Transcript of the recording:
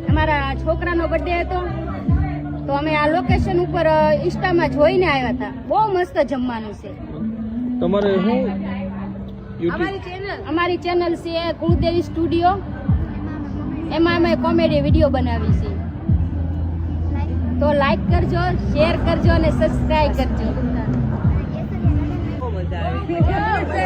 અમારા છોકરાનો બર્થડે હતો તો અમે આ લોકેશન ઉપર ઇન્સ્ટામાં જોઈને આવ્યા હતા. બહુ મસ્ત જમવાનું છે. તમારે શું અમારી ચેનલ છે કુળદેવી સ્ટુડિયો. એમાં અમે કોમેડી વિડીયો બનાવી છે. તો લાઈક કરજો, શેર કરજો અને સબસ્ક્રાઇબ કરજો. મજા આવે.